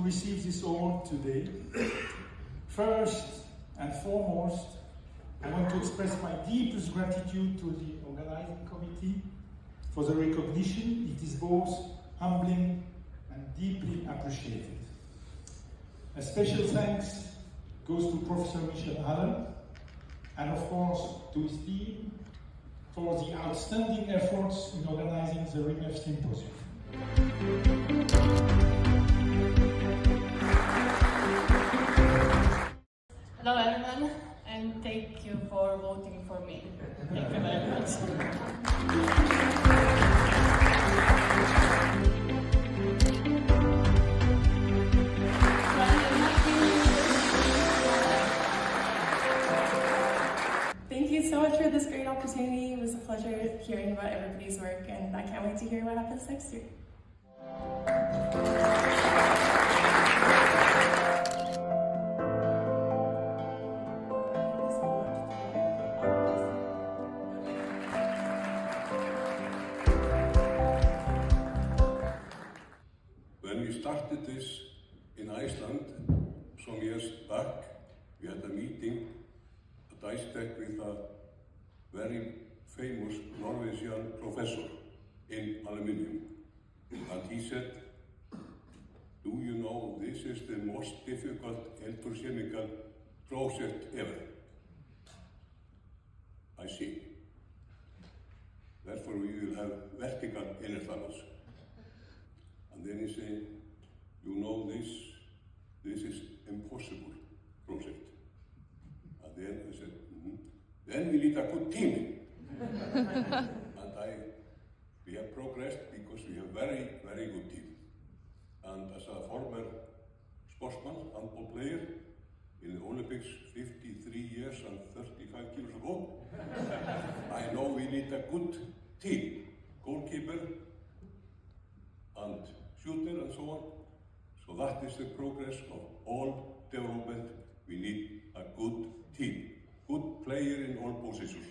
receive this award today. First and foremost, I want to express my deepest gratitude to the organizing committee for the recognition. It is both humbling and deeply appreciated. A special thanks goes to Professor Michel Allen and of course to his team for the outstanding efforts in organizing the RIMEF Symposium. Hello everyone, and thank you for voting for me. Thank you very much. Thank you so much for this great opportunity. It was a pleasure hearing about everybody's work, and I can't wait to hear what happens next year. When we started this in Iceland some years back, we had a meeting at IceTech with a very famous Norwegian professor in aluminium. And he said, "Do you know this is the most difficult electrochemical project ever?" I see. Therefore we will have vertical intervals. And then he said, "You know this is impossible project." And then I said, "Then we need a good team." And we have progressed because we have very, very good team. And as a former sportsman, handball player, in the Olympics 53 years and 35 kilos ago, I know we need a good team, goalkeeper and shooter and so on. So that is the progress of all development. We need a good team, good player in all positions.